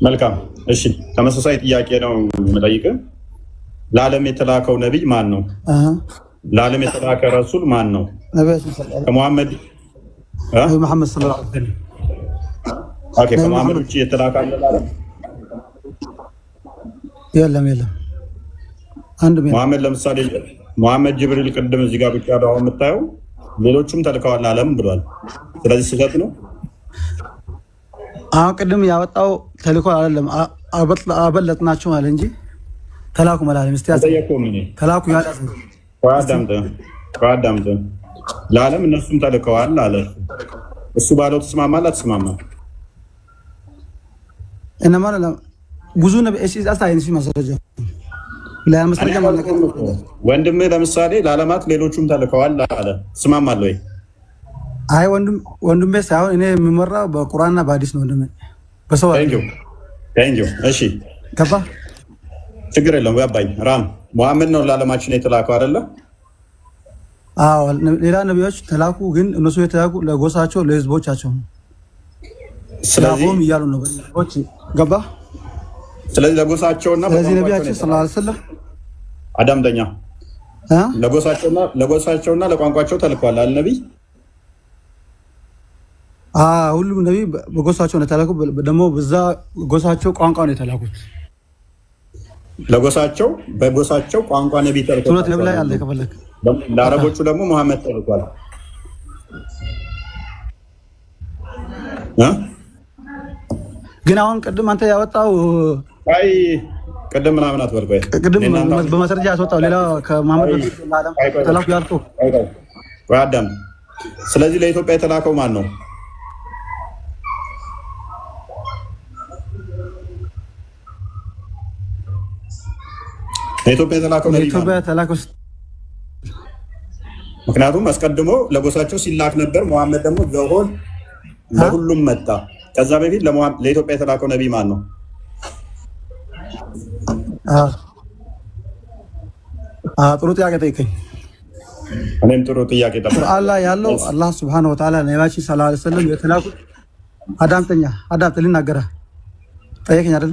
መልካም እሺ፣ ተመሳሳይ ጥያቄ ነው የምጠይቅህ። ለዓለም የተላከው ነቢይ ማን ነው? ለዓለም የተላከ ረሱል ማን ነው? ከሙሐመድ መሐመድ ሰለላሁ ዐለይሂ ወሰለም። ኦኬ፣ ከሙሐመድ ውጭ የተላከ አለ ለዓለም? የለም። አንድ ሙሐመድ ለምሳሌ ሙሐመድ ጅብሪል ቅድም እዚህ ጋር ብቻ ነው የምታየው፣ ሌሎቹም ተልከዋል ለዓለም ብሏል። ስለዚህ ስህተት ነው። አሁን ቅድም ያወጣው ተልኮ አይደለም፣ አበለጥናቸው ማለት እንጂ ተላኩ ማለት ተላኩ ያለ አዳምጥ። ለዓለም እነሱም ተልከዋል አለ። እሱ ባለው ትስማማለህ አትስማማም? እነማ ብዙ ነብይ ማስረጃ ወንድምህ ለምሳሌ ለዓለማት ሌሎቹም ተልከዋል አለ። ትስማማለህ ወይ? አይ ወንድሜ ሳይሆን እኔ የምመራው በቁርአንና በሐዲስ ነው። ወንድሜ በሰው እሺ፣ ገባ? ችግር የለም ገባኝ። ራም ሙሐመድ ነው ለዓለማችን የተላከው አይደለ? አዎ፣ ሌላ ነቢዮች ተላኩ፣ ግን እነሱ የተላኩ ለጎሳቸው ለህዝቦቻቸው ነው። ስለዚህ እያሉ ነው ህዝቦች፣ ገባ? ስለዚህ ለጎሳቸውና ስለዚህ ነቢያችን ሰለላሁ ዐለይሂ ወሰለም አዳምጠኛ ለጎሳቸውና ለቋንቋቸው ተልከዋል አለ ነቢይ። ሁሉም ነቢይ በጎሳቸው ነው የተላኩት። ደግሞ በዛ ጎሳቸው ቋንቋ ነው የተላኩት። ለጎሳቸው በጎሳቸው ቋንቋ ነቢይ ተልኳል። ሱረት ነብይ ላይ አለ ከፈለክ። ለአረቦቹ ደግሞ መሐመድ ተልኳል። ግን አሁን ቅድም አንተ ያወጣው አይ ቅድም ምናምን አትበል። ቆይ ቅድም በማስረጃ ያስወጣው ሌላ ከመሐመድ ተላኩ ያልከው ወይ አዳም። ስለዚህ ለኢትዮጵያ የተላከው ማን ነው? ለኢትዮጵያ የተላከው ነቢይ። ምክንያቱም አስቀድሞ ለጎሳቸው ሲላክ ነበር። መሐመድ ደግሞ ዘሆን ለሁሉም መጣ። ከዛ በፊት ለኢትዮጵያ የተላከው ነቢይ ማን ነው? ጥሩ ጥያቄ ጠይቀኝ። እኔም ጥሩ ጥያቄ ጠይቀኝ። ቁርአን ላይ ያለው አላህ ሱብሓነሁ ወተዓላ ነቢያችን ሰለላሁ ዐለይሂ ወሰለም የተላኩት አዳምጠኛ ልናገራ ጠየቀኝ አይደል?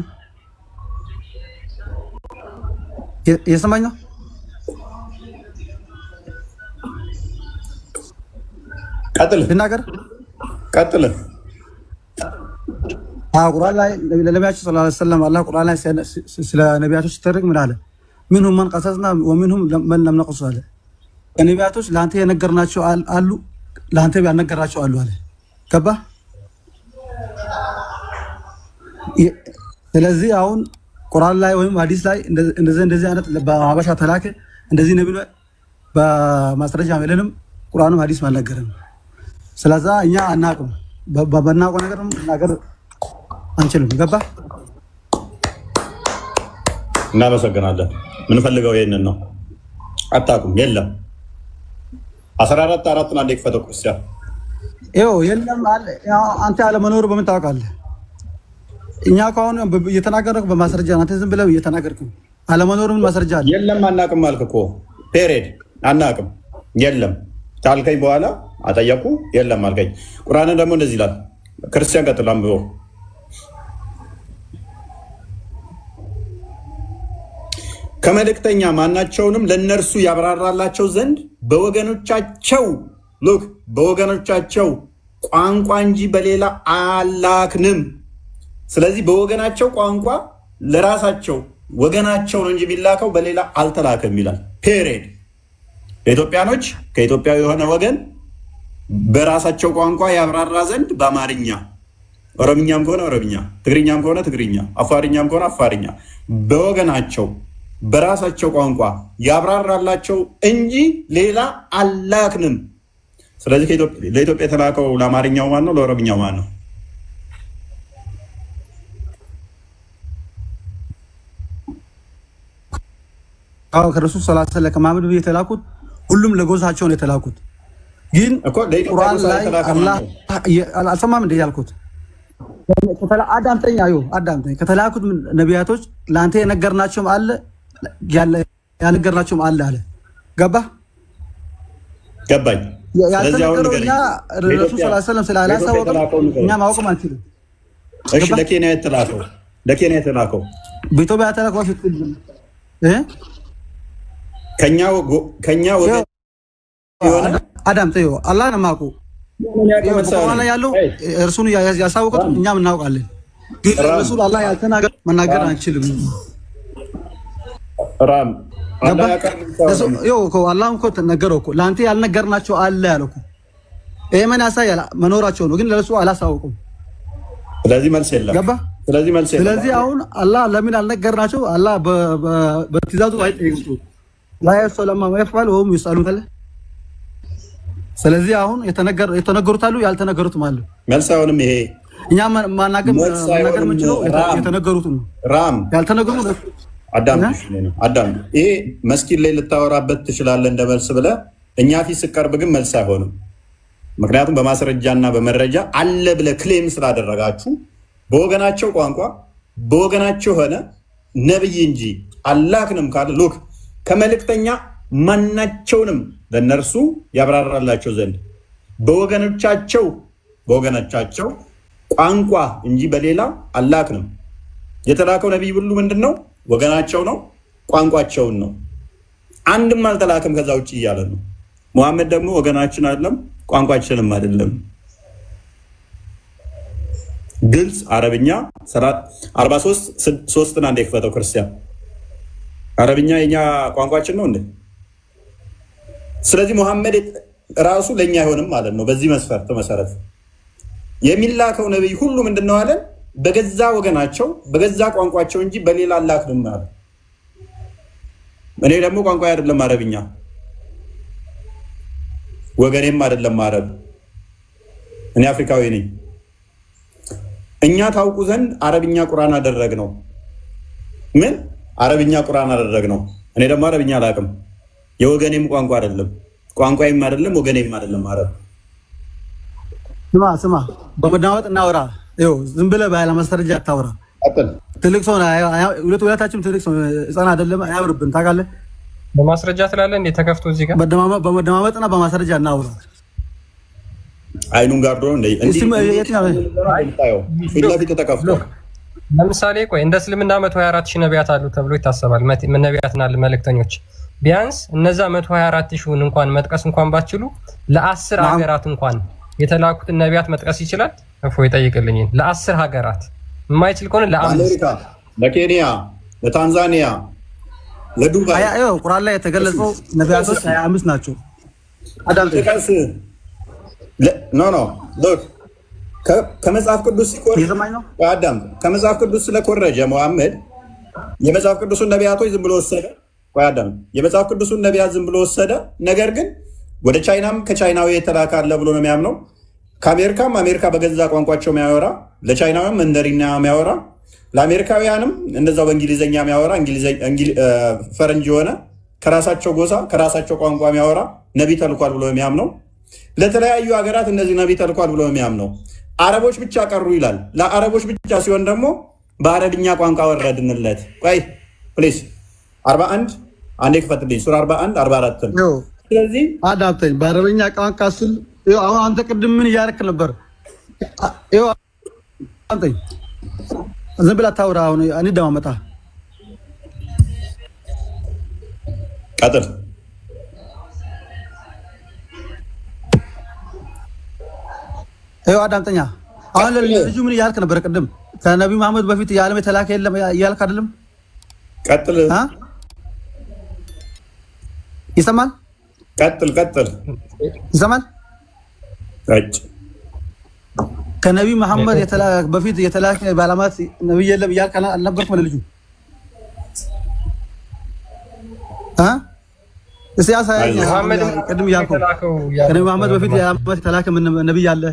የሰማኝ ነው። ልናገር ቀጥል። ቁርአን ላይ ለነቢያችን ሰለላሁ ዐለይሂ ወሰለም አላህ ቁርአን ላይ ስለ ነቢያቶች ሲተርክ ምን አለ? ሚንሁም መን ቀሰስና ወሚንሁም መን ለም ነቅሱ አለ። ነቢያቶች ለአንተ የነገርናቸው አሉ፣ ለአንተ ያልነገርናቸው አሉ አለ። ገባ? ስለዚህ አሁን ቁርአን ላይ ወይም ሐዲስ ላይ እንደዚህ አይነት በሀበሻ ተላከ እንደዚህ ነብዩ በማስረጃ የለንም። ቁርአንም ሐዲስ አልነገረንም። ስለዛ እኛ አናውቅም፣ በናውቀው ነገር ነገር አንችልም። ገባ? እናመሰግናለን። ምንፈልገው ይሄንን ነው። አታውቁም? የለም 14 አንዴ ክፈተው ክርስቲያን። ይኸው የለም አለ። አንተ አለመኖሩ በምን ታውቃለህ? እኛ ከሆነ እየተናገርኩ በማስረጃ አንተ ዝም ብለው እየተናገርኩ አለመኖሩን ማስረጃ አለ። የለም አናውቅም አልክ እኮ ፔሬድ። አናውቅም የለም ካልከኝ በኋላ አጠየቁ የለም አልከኝ። ቁርአንን ደግሞ እንደዚህ ይላል። ክርስቲያን ቀጥል አንብበው። ከመልእክተኛ ማናቸውንም ለእነርሱ ያብራራላቸው ዘንድ በወገኖቻቸው ቋንቋ እንጂ በሌላ አላክንም። ስለዚህ በወገናቸው ቋንቋ ለራሳቸው ወገናቸው ነው እንጂ የሚላከው በሌላ አልተላከም ይላል። ፔሬድ። ኢትዮጵያኖች ከኢትዮጵያዊ የሆነ ወገን በራሳቸው ቋንቋ ያብራራ ዘንድ በአማርኛ፣ ኦሮምኛም ከሆነ ኦሮምኛ፣ ትግርኛም ከሆነ ትግርኛ፣ አፋርኛም ከሆነ አፋርኛ በወገናቸው በራሳቸው ቋንቋ ያብራራላቸው እንጂ ሌላ አላክንም። ስለዚህ ለኢትዮጵያ የተላከው ለአማርኛው ማን ነው? ለኦሮምኛው ማን ነው? ከረሱል ሰለላሁ ዐለይሂ ወሰለም ከመሐመድ በፊት የተላኩት ሁሉም ለጎሳቸው ነው የተላኩት። ግን ቁርአን ላይ አላህ አልሰማም እንደ ያልኩት አዳምጠኝ ከተላኩት ነቢያቶች ለአንተ የነገርናቸውም አለ ያልነገርናቸውም አለ አለ። ገባህ? ገባኝ። ያልተነገረው እኛ ረሱል ሰለላሁ ዐለይሂ ወሰለም ስላላሳወቅን እኛ ማወቅም አንችልም። እሺ ለኬንያ የተላከው ለኬንያ የተላከው በኢትዮጵያ የተላከው ከኛ ወገን የሆነ አዳም ተይው አላህ ነው ማቁ በኋላ ያለው እርሱን ያሳውቁት እኛም እናውቃለን። ግን ረሱል አላህ ያልተናገር መናገር አንችልም። ራም አላህ አላህ እኮ ተነገረው እኮ ለአንተ ያልነገርናቸው አለ ያለው እኮ ይሄ ምን ያሳያል? መኖራቸው ነው። ግን ለእሱ አላሳውቁም። ስለዚህ መልስ የለም። ገባ? ስለዚህ አሁን አላህ ለምን አልነገርናቸው? አላህ በትእዛዙ አይጠይቁ ላ የሰለማ ወይፈል ወም ይሰሉታል። ስለዚህ አሁን የተነገሩት አሉ፣ ያልተነገሩትም አሉ። መልስ አሁንም ይሄ እኛ ማናገር የምንችለው የተነገሩት ነው። ራም ያልተነገሩት አዳም ይሄ መስጊድ ላይ ልታወራበት ትችላለህ እንደ መልስ ብለህ እኛ ፊት ስቀርብ ግን መልስ አይሆንም። ምክንያቱም በማስረጃና በመረጃ አለ ብለህ ክሌም ስላደረጋችሁ በወገናቸው ቋንቋ በወገናቸው ሆነ ነብይ እንጂ አላክንም ካለ ሉክ ከመልእክተኛ ማናቸውንም ለነርሱ ያብራራላቸው ዘንድ በወገኖቻቸው ቋንቋ እንጂ በሌላ አላክንም። የተላከው ነብይ ሁሉ ምንድነው? ወገናቸው ነው፣ ቋንቋቸውን ነው። አንድም አልተላከም ከዛ ውጭ እያለ ነው። ሙሐመድ ደግሞ ወገናችን አይደለም ቋንቋችንም አይደለም። ግልጽ አረብኛ 43 አንዴ ክፈተው ክርስቲያን። አረብኛ የኛ ቋንቋችን ነው እንዴ? ስለዚህ ሙሐመድ ራሱ ለኛ አይሆንም ማለት ነው። በዚህ መስፈርት መሰረት የሚላከው ነብይ ሁሉ ምንድነው አለ? በገዛ ወገናቸው በገዛ ቋንቋቸው እንጂ በሌላ አላክንም አለ። እኔ ደግሞ ቋንቋ አይደለም አረብኛ፣ ወገኔም አይደለም አረብ፣ እኔ አፍሪካዊ ነኝ። እኛ ታውቁ ዘንድ አረብኛ ቁርአን አደረግነው። ምን አረብኛ ቁርአን አደረግነው? እኔ ደግሞ አረብኛ አላውቅም። የወገኔም ቋንቋ አይደለም፣ ቋንቋዬም አይደለም፣ ወገኔም አይደለም አረብ። ስማ በመዳወጥ እናውራ። ይኸው ዝም ብለህ ባለ ማስረጃ አታውራ። ትልቅ ሰው ሁለታችንም ትልቅ ሰው ህፃን አይደለም፣ አያምርብን። ታውቃለህ በማስረጃ ትላለህ እንዴ? ተከፍቶ እዚህ ጋር በመደማመጥና በማስረጃ እናውራ። አይኑን ጋርዶ ፊት ተከፍቶ ለምሳሌ ቆይ እንደ እስልምና 124 ሺህ ነቢያት አሉ ተብሎ ይታሰባል። ነቢያትና መልእክተኞች ቢያንስ እነዛ 124 ሺውን እንኳን መጥቀስ እንኳን ባትችሉ ለ10 ሀገራት እንኳን የተላኩትን ነቢያት መጥቀስ ይችላል? እፎ ይጠይቅልኝ። ለ10 ሀገራት የማይችል ከሆነ ለአሜሪካ፣ ለኬንያ፣ ለታንዛኒያ፣ ለዱባይ ቁርአን ላይ የተገለጸው ነቢያቶች 25 ናቸው። አዳምጠኝ። ኖ ከመጽሐፍ ቅዱስ ከመጽሐፍ ቅዱስ ስለኮረጀ መሐመድ የመጽሐፍ ቅዱሱን ነቢያቶች ዝም ብሎ ወሰደ። የመጽሐፍ ቅዱሱን ነቢያት ዝም ብሎ ወሰደ። ነገር ግን ወደ ቻይናም ከቻይናዊ የተላከ አለ ብሎ ነው የሚያምነው። ከአሜሪካም አሜሪካ በገዛ ቋንቋቸው የሚያወራ፣ ለቻይናዊም መንደሪና የሚያወራ፣ ለአሜሪካውያንም እንደዛው በእንግሊዝኛ የሚያወራ ፈረንጅ የሆነ ከራሳቸው ጎሳ ከራሳቸው ቋንቋ የሚያወራ ነቢይ ተልኳል ብሎ የሚያምነው። ለተለያዩ ሀገራት እነዚህ ነቢይ ተልኳል ብሎ የሚያምነው። አረቦች ብቻ ቀሩ ይላል። ለአረቦች ብቻ ሲሆን ደግሞ በአረብኛ ቋንቋ ወረድንለት። ቆይ ፕሊስ 41 አንዴ ክፈትልኝ። ሱራ 41 44 ነው። ስለዚህ አዳምጠኝ። በአረብኛ ቋንቋ ስል አሁን አንተ ቅድም ምን እያደረክ ነበር? አዳምጠኝ። ዝም ብለህ አታውራ። አሁን እኔ ደማመጣ ቀጥል። አዳምጠኛ። አሁን ልጁ ምን እያልክ ነበር ቅድም? ከነቢዩ መሐመድ በፊት የዓለም የተላከ የለም እያልክ አይደለም? ቀጥል። ይሰማል? ቀጥል። ይሰማል? ከነቢዩ መሐመድ በፊት የተላከ በዓለማት ነቢይ የለም እያልክ አልነበርክም? ለልጁ ቅድም እያልኩ ከነቢዩ መሐመድ በፊት የዓለማት የተላከ ነቢይ አለ?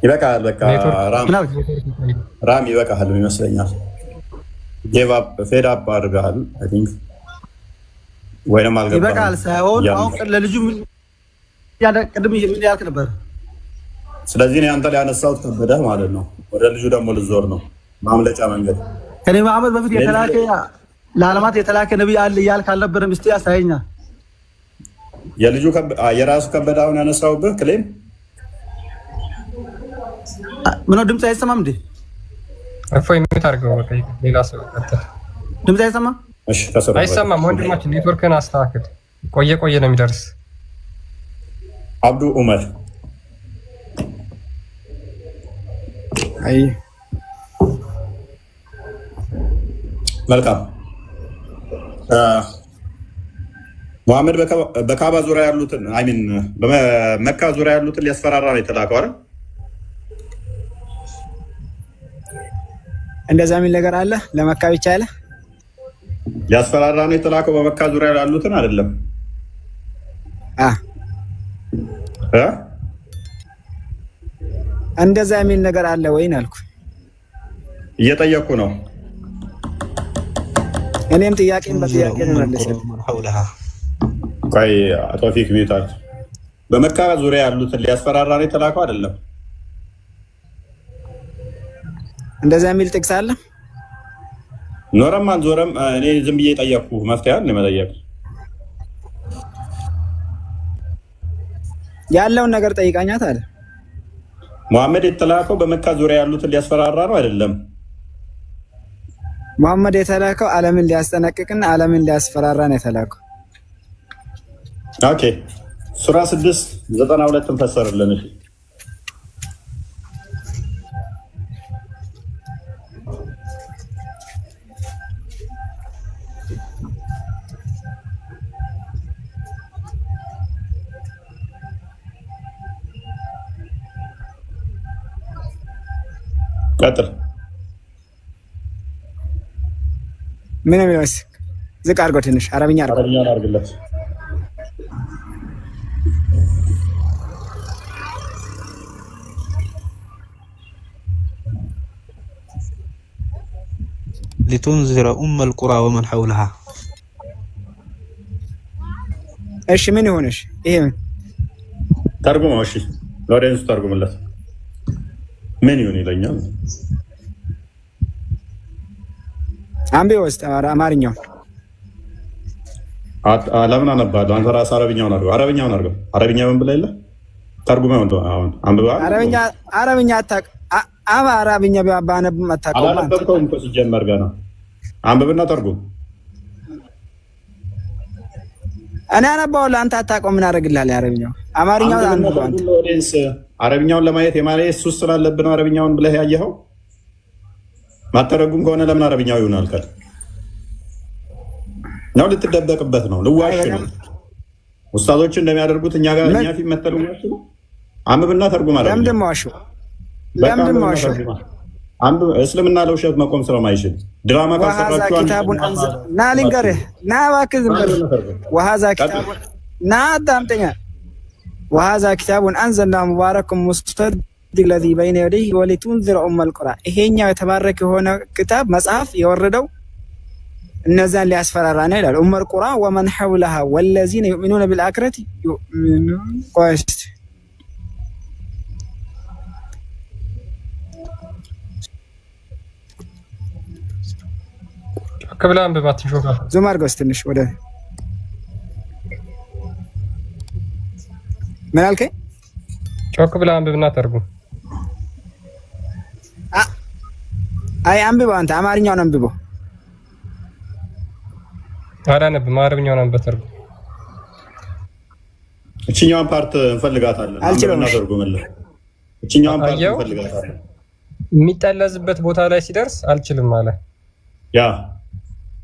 ይበቃል። በቃ ራም ይበቃል ይመስለኛል። ፌድ አፕ አድርገሃል ወይም አልገባህም። ይበቃል ሳይሆን አሁን ለልጁ ቅድም ምን ያልክ ነበር? ስለዚህ አንተ ላይ ያነሳሁት ከበደህ ማለት ነው። ወደ ልጁ ደግሞ ልዞር ነው። ማምለጫ መንገድ ከነቢዩ መሐመድ በፊት የተላከ ለዓለማት የተላከ ነቢይ አለ እያልክ አልነበረም? እስቲ ያሳየኛ። የልጁ የራሱ ከበደ አሁን ያነሳሁብህ ክሌም ምነው? ድምፅ አይሰማም እንዴ? እፎይ ሚዩት አድርገው። በቃ ሌላ ሰው ቀጥል። ድምፅ አይሰማም? እሺ ተሰራ አይሰማም። ወንድማችን ኔትወርክን አስተካክል። ቆየ ነው የሚደርስ። አብዱ ዑመር አይ መልካም። ሙሐመድ በካባ ዙሪያ ያሉትን አይሚን በመካ ዙሪያ ያሉትን ሊያስፈራራ ነው የተላከው አይደል? እንደዛ የሚል ነገር አለ። ለመካ ብቻ አለ ሊያስፈራራ ነው የተላከው። በመካ ዙሪያ ያሉትን አይደለም። እንደዛ የሚል ነገር አለ ወይን አልኩ። እየጠየኩ ነው። እኔም ጥያቄን በጥያቄ ነው መልሰው። ቆይ ቶፊክ ሚዩት። በመካ ዙሪያ ያሉትን ሊያስፈራራ ነው የተላከው አይደለም። እንደዛ የሚል ጥቅስ አለ። ኖረም አልዞረም እኔ ዝም ብዬ ጠየቅኩ። መፍትሄ አለ መጠየቅ። ያለውን ነገር ጠይቃኛት አለ። ሙሐመድ የተላከው በመካ ዙሪያ ያሉትን ሊያስፈራራ ነው አይደለም? ሙሐመድ የተላከው ዓለምን ሊያስጠነቅቅና ዓለምን ሊያስፈራራ ነው የተላከው። ኦኬ ሱራ 6:92 እንፈሰርልን። እሺ ቀጥል። ምን ነው ዝቅ አድርገው ትንሽ አረብኛ አድርግለት። لتنذر القرى ومن حولها እሺ ምን ይሆንሽ? ይሄ ምን ተርጉመው። እሺ ሎሬንስ ተርጉምለት። ምን ይሆን ይለኛል። አንቤ ውስጥ አማርኛው ለምን አነባለሁ? አንተ ራስህ አረብኛውን አድርገው። አረብኛ ምን ብለህ የለ ተርጉመው። አሁን አንብበሃል። አረብኛ አታውቅ? አረብኛ ባነብም አታውቅም። አላነበብከውም እኮ ሲጀመር ገና። አንብብና ተርጉም። እኔ አነባዋለሁ፣ አንተ አታውቀውም። ምን አደርግልሃለሁ? አረብኛው አማርኛው አረብኛውን ለማየት የማለት ሱስ ስላለብን ነው አረብኛውን ብለህ ያየኸው። ማተረጉም ከሆነ ለምን አረብኛው ይሆናል? ከል ነው ልትደበቅበት ነው? ልዋሽ ነው? ኡስታዞች እንደሚያደርጉት እኛ ጋር እኛ ፊት መተሉ ነው። አንብብና ተርጉም። ለምንድን ነው ዋሽው? እስልምና ለውሸት መቆም ስለማይችል ድራማ ካሰራችሁ ና ልንገርህ፣ ና እባክህ ዝም በል። ወሀዛ ኪታቡን ና አዳምጠኛ። ወሀዛ ኪታቡን አንዘልና ሙባረኩም ሙስተዲቅ ለዚ በይነ የደይህ ወሊቱንዚረ ኡመል ቁራ። ይሄኛው የተባረከ የሆነ ክታብ መጽሐፍ የወረደው እነዛን ሊያስፈራራ ነው ይላል። ኡመል ቁራ ወመን ሐውለሃ ወለዚነ ዩእሚኑነ ቢልአኺረቲ ዩእሚኑን ቆስት ከብላ አንብባት ሾካ ዙም አድርገው ትንሽ ወደ ምን አልከኝ? ጮክ ብላ አንብብና ተርጉም። አይ አንብበው፣ አንተ አማርኛውን አንብበው። አላነብም፣ አረብኛውን አንብበው ተርጉም። እቺኛዋን ፓርት እንፈልጋታለን። አንብበና ተርጉምልን። እቺኛዋን ፓርት እንፈልጋታለን። የሚጠለዝበት ቦታ ላይ ሲደርስ አልችልም አለ። ያ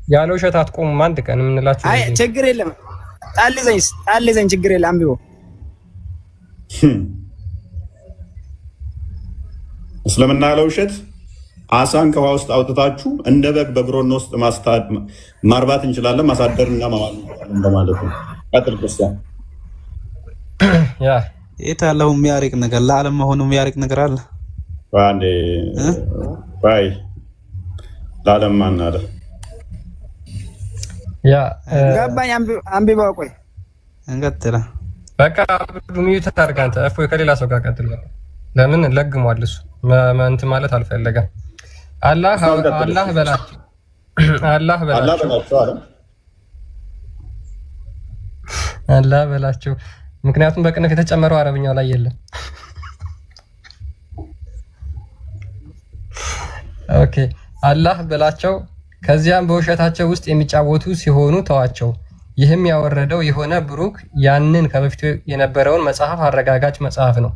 ያለ ውሸት አትቆሙም አንድ ቀን የምንላችሁ። አይ ችግር የለም፣ ጣልዘኝ ችግር የለም። አንብበው። እስልምና ያለ ውሸት አሳን ከውሃ ውስጥ አውጥታችሁ እንደ በግ በግሮን ውስጥ ማርባት እንችላለን፣ ማሳደርና ማማል በማለት ነው። ቀጥል ክርስቲያን። ያ የታለው የሚያርቅ ነገር ለዓለም መሆኑ የሚያርቅ ነገር አለ። አንዴ ባይ ለዓለም ማን አለ? ያ ገባኝ። አንብበው። ቆይ እንቀጥላ። በቃ ሚዩት አድርግ አንተ። እፎይ ከሌላ ሰው ጋር ቀጥል። ለምን ለግሟል እሱ እንትን ማለት አልፈለገም። አላህ በላቸው አላህ በላቸው። ምክንያቱም በቅንፍ የተጨመረው አረብኛው ላይ የለም። ኦኬ አላህ ብላቸው ከዚያም በውሸታቸው ውስጥ የሚጫወቱ ሲሆኑ ተዋቸው። ይህም ያወረደው የሆነ ብሩክ ያንን ከበፊቱ የነበረውን መጽሐፍ አረጋጋጭ መጽሐፍ ነው።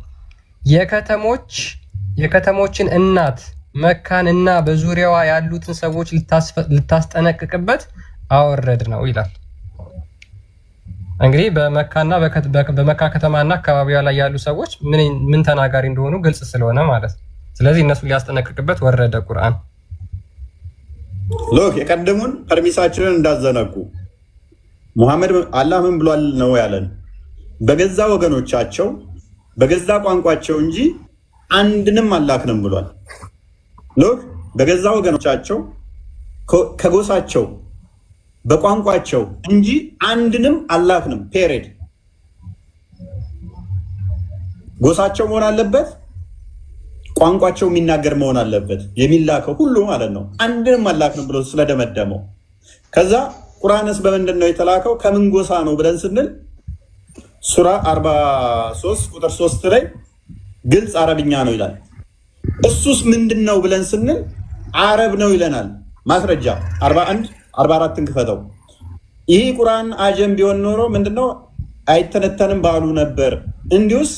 የከተሞችን እናት መካን እና በዙሪያዋ ያሉትን ሰዎች ልታስጠነቅቅበት አወረድ ነው ይላል። እንግዲህ በመካና በመካ ከተማና አካባቢዋ ላይ ያሉ ሰዎች ምን ተናጋሪ እንደሆኑ ግልጽ ስለሆነ ማለት ነው። ስለዚህ እነሱ ሊያስጠነቅቅበት ወረደ ቁርአን። ሎክ የቀደሙን ፐርሚሳችንን እንዳዘነጉ ሙሐመድ አላህ ምን ብሏል ነው ያለን? በገዛ ወገኖቻቸው በገዛ ቋንቋቸው እንጂ አንድንም አላክንም ብሏል። ሎክ በገዛ ወገኖቻቸው ከጎሳቸው በቋንቋቸው እንጂ አንድንም አላክንም። ፔሬድ። ጎሳቸው መሆን አለበት፣ ቋንቋቸው የሚናገር መሆን አለበት የሚላከው ሁሉ ማለት ነው። አንድንም አላክንም ብሎ ስለደመደመው ከዛ ቁርአንስ በምንድን ነው የተላከው ከምን ጎሳ ነው ብለን ስንል ሱራ 43 ቁጥር 3 ላይ ግልጽ አረብኛ ነው ይላል። እሱስ ምንድን ነው ብለን ስንል አረብ ነው ይለናል። ማስረጃ 41 44ን ክፈተው። ይህ ቁርአን አጀም ቢሆን ኖሮ ምንድነው አይተነተንም ባሉ ነበር። እንዲሁስ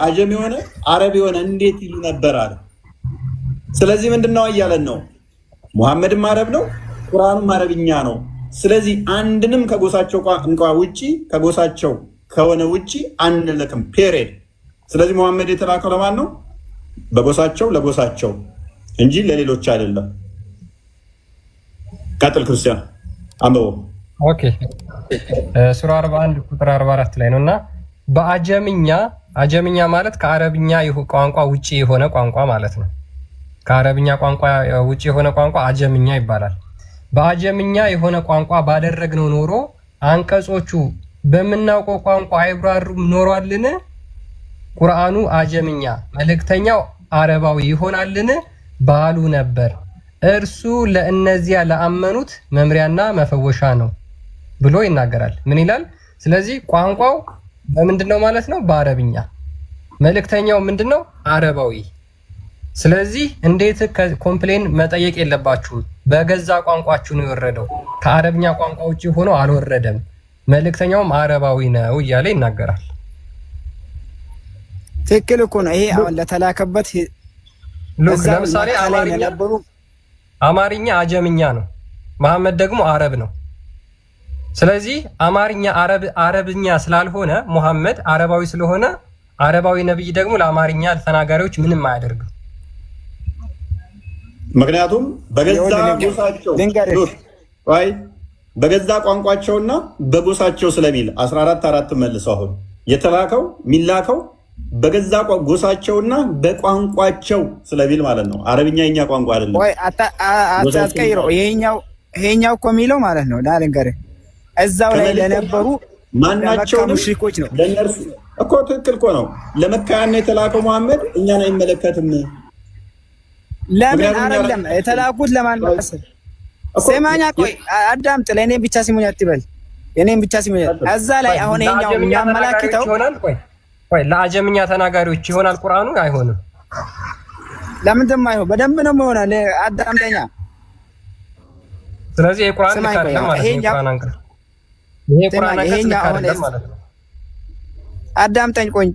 አጀም የሆነ አረብ የሆነ እንዴት ይሉ ነበር አለ። ስለዚህ ምንድነው እያለን ነው? ሙሐመድም አረብ ነው፣ ቁርአኑም አረብኛ ነው። ስለዚህ አንድንም ከጎሳቸው ቋንቋ ውጪ ከጎሳቸው ከሆነ ውጪ አንልክም። ፔሬድ። ስለዚህ ሙሐመድ የተላከው ለማን ነው? በጎሳቸው ለጎሳቸው እንጂ ለሌሎች አይደለም። ቀጥል ክርስቲያን አንብቦ። ኦኬ ሱራ 41 ቁጥር 44 ላይ ነውና አጀምኛ ማለት ከአረብኛ ቋንቋ ውጪ የሆነ ቋንቋ ማለት ነው። ከአረብኛ ቋንቋ ውጪ የሆነ ቋንቋ አጀምኛ ይባላል። በአጀምኛ የሆነ ቋንቋ ባደረግነው ኖሮ አንቀጾቹ በምናውቀው ቋንቋ አይብራሩም ኖሯልን? ቁርአኑ አጀምኛ መልእክተኛው አረባዊ ይሆናልን ባሉ ነበር። እርሱ ለእነዚያ ለአመኑት መምሪያና መፈወሻ ነው ብሎ ይናገራል። ምን ይላል? ስለዚህ ቋንቋው በምንድነው ማለት ነው? በአረብኛ። መልእክተኛው ምንድነው? አረባዊ። ስለዚህ እንዴት ኮምፕሌን መጠየቅ የለባችሁም። በገዛ ቋንቋችሁ ነው የወረደው። ከአረብኛ ቋንቋ ውጪ ሆኖ አልወረደም። መልእክተኛውም አረባዊ ነው እያለ ይናገራል። ትክክል እኮ ነው። ይሄ አሁን ለተላከበት ለምሳሌ አማርኛ አጀምኛ ነው፣ መሐመድ ደግሞ አረብ ነው። ስለዚህ አማርኛ አረብኛ ስላልሆነ ሙሐመድ አረባዊ ስለሆነ አረባዊ ነብይ ደግሞ ለአማርኛ ተናጋሪዎች ምንም አያደርግም። ምክንያቱም በገዛ ጎሳቸው በገዛ ቋንቋቸውና በጎሳቸው ስለሚል 14 መልሰው አሁን የተላከው የሚላከው በገዛ ጎሳቸውና በቋንቋቸው ስለሚል ማለት ነው። አረብኛ የኛ ቋንቋ አይደለም። ወይ አታስቀይረው። ይሄኛው እኮ የሚለው ማለት ነው ዳልንገር እዛው ላይ ለነበሩ ማናቸውም ሙሽሪኮች ነው ለነርሱ እኮ ትክክል እኮ ነው። ለመካያን የተላከው መሐመድ እኛን አይመለከትም። ለምን አይደለም የተላኩት? ለማን መሰል ሰማኛ? ቆይ አዳምጥ። ለእኔም ብቻ ሲሙኝ አትበል፣ የኔም ብቻ ሲሙኝ። እዛ ላይ አሁን ይሄኛው የሚያመላክተው ቆይ ለአጀምኛ ተናጋሪዎች ይሆናል ቁርአኑ? አይሆንም። ለምን ደማ አይሆን? በደንብ ነው የሚሆነው። አዳምጠኛ። ስለዚህ የቁርአን ካለ ማለት ነው ቁርአን አንቀር ይሄ ቁርአን አንቀር ማለት ነው። አዳምጠኝ ቆይ።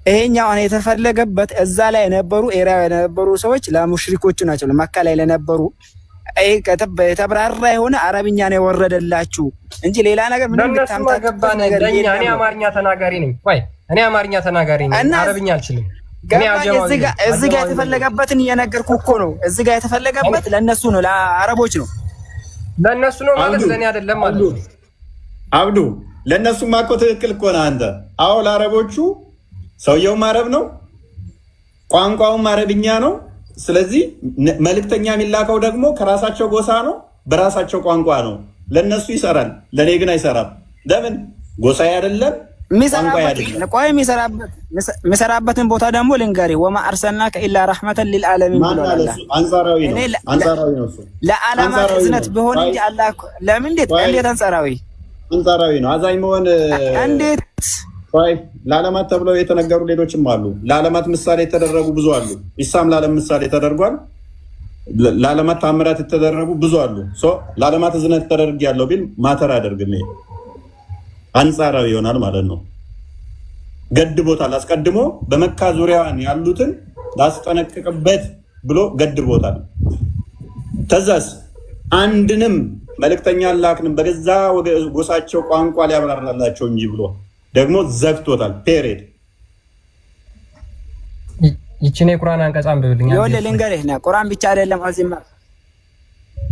ይሄኛው አሁን የተፈለገበት እዛ ላይ የነበሩ ኤሪያ የነበሩ ሰዎች ለሙሽሪኮቹ ናቸው። ለመካ ላይ ለነበሩ የተብራራ የሆነ አረብኛ ነው የወረደላችሁ እንጂ ሌላ ነገር ምንም ታምጣገባነ ለኛ። እኔ አማርኛ ተናጋሪ ነኝ። ቆይ እኔ አማርኛ ተናጋሪ ነኝ፣ አረብኛ አልችልም። እዚህ ጋር የተፈለገበትን እየነገርኩ እኮ ነው። እዚህ ጋር የተፈለገበት ለነሱ ነው፣ ለአረቦች ነው። ለነሱ ነው ማለት ለኔ አይደለም ማለት ነው። አብዱ ለነሱማ እኮ ትክክል እኮ ነህ አንተ። አዎ ለአረቦቹ ሰውየውም አረብ ነው፣ ቋንቋውም አረብኛ ነው። ስለዚህ መልእክተኛ የሚላከው ደግሞ ከራሳቸው ጎሳ ነው፣ በራሳቸው ቋንቋ ነው። ለነሱ ይሰራል፣ ለኔ ግን አይሰራም። ለምን? ጎሳዬ አይደለም፣ ቋንቋዬ አይደለም። ቆይ የሚሰራበትን ቦታ ደግሞ ልንገሪ። ወማ አርሰልናከ ኢላ ረሕመተን ሊልዓለሚን ብሏል። አንጻራዊ ነው እሱ። ለዓለማት እዝነት ቢሆን እንጂ አላህ ለምን? እንዴት አንጻራዊ? አንጻራዊ ነው። አዛኝ መሆን እንዴት ለዓለማት ተብለው የተነገሩ ሌሎችም አሉ። ለዓለማት ምሳሌ የተደረጉ ብዙ አሉ። ኢሳም ለዓለም ምሳሌ ተደርጓል። ለዓለማት ታምራት የተደረጉ ብዙ አሉ። ለዓለማት እዝነት ተደርግ ያለው ቢል ማተር አደርግም። አንጻራዊ ይሆናል ማለት ነው። ገድቦታል። አስቀድሞ በመካ ዙሪያዋን ያሉትን ላስጠነቅቅበት ብሎ ገድቦታል። ተዛስ አንድንም መልእክተኛ ላክንም በገዛ ጎሳቸው ቋንቋ ሊያብራራላቸው እንጂ ብሎ ደግሞ ዘግቶታል። ፔሬድ ይቺን የቁርአን አንቀጽ አንብብልኝ። ይኸውልህ ልንገርህ ነው ቁርአን ብቻ አይደለም። አዚማ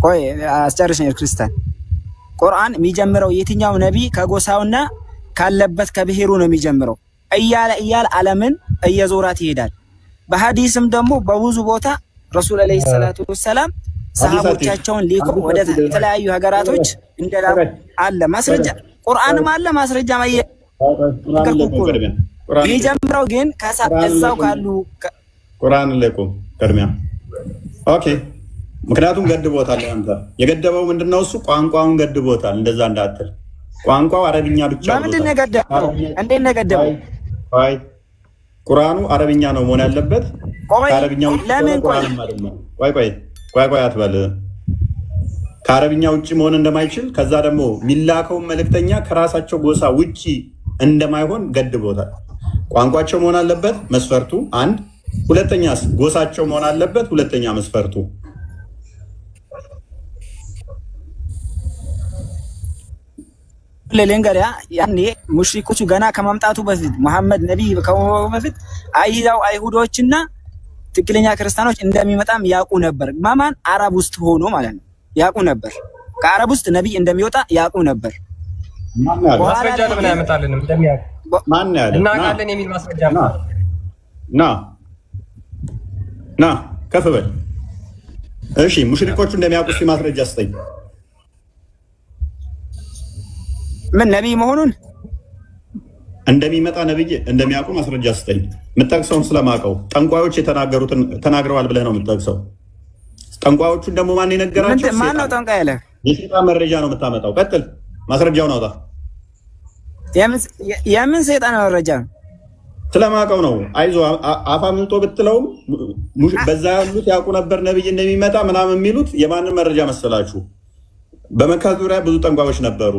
ቆይ አስጨርሽኝ። ክርስቲያን ቁርአን የሚጀምረው የትኛው ነቢይ ከጎሳውና ካለበት ከብሔሩ ነው የሚጀምረው። እያለ ዓለምን እየዞራት ይሄዳል። በሐዲስም ደግሞ በብዙ ቦታ ረሱል አለይሂ ሰላቱ ወሰላም ሰሃቦቻቸውን ሊቆ ወደ ተለያዩ ሀገራቶች እንደላኩ አለ ማስረጃ። ቁርአንም አለ ማስረጃ የሚጀምረው ግን ከዛው ካሉ ቁርአን ላይ ቆም ቅድሚያ ኦኬ። ምክንያቱም ገድቦታል። አንተ የገደበው ምንድነው? እሱ ቋንቋውን ገድቦታል። እንደዛ እንዳትል ቋንቋው አረብኛ ብቻ ነው። ምንድን ነው የገደበው? እንዴት ነው የገደበው? አይ ቁርአኑ አረብኛ ነው መሆን ያለበት። ከአረብኛ ውጭ ለምን ቆይ አትበል። ከአረብኛ ውጭ መሆን እንደማይችል ከዛ ደግሞ የሚላከውን መልእክተኛ ከራሳቸው ጎሳ ውጭ እንደማይሆን ገድቦታል። ቋንቋቸው መሆን አለበት መስፈርቱ አንድ። ሁለተኛስ ጎሳቸው መሆን አለበት ሁለተኛ መስፈርቱ። ለለንገሪያ ያኔ ሙሽሪኮቹ ገና ከማምጣቱ በፊት መሐመድ ነብይ ከመሆኑ በፊት አይሁዶችና ትክክለኛ ክርስቲያኖች እንደሚመጣም ያውቁ ነበር። ማማን አረብ ውስጥ ሆኖ ማለት ነው ያውቁ ነበር። ከአረብ ውስጥ ነብይ እንደሚወጣ ያውቁ ነበር። ማስረጃ ለምን አያመጣልንም? እንደሚያውቁ ማን ያለ እናውቃለን የሚል ማስረጃ ና ከፍ በል። እሺ ሙሽሪኮቹ እንደሚያውቁ እስኪ ማስረጃ ስጠኝ። ምን ነብይ መሆኑን እንደሚመጣ ነብይ እንደሚያውቁ ማስረጃ ስጠኝ። የምጠቅሰውን ስለማውቀው ጠንቋዮች የተናገሩትን ተናግረዋል ብለህ ነው የምጠቅሰው። ጠንቋዮቹን ደግሞ ማን የነገራቸው? ማን ነው ጠንቋይ ያለ? የሰይጣን መረጃ ነው የምታመጣው። ቀጥል፣ ማስረጃውን አውጣ። የምን ሰይጣን መረጃ ነው? ስለማውቀው ነው። አይዞህ አፋምልጦ ብትለውም በዛ ያሉት ያውቁ ነበር ነብይ እንደሚመጣ ምናምን የሚሉት የማንን መረጃ መሰላችሁ? በመካ ዙሪያ ብዙ ጠንቋዮች ነበሩ።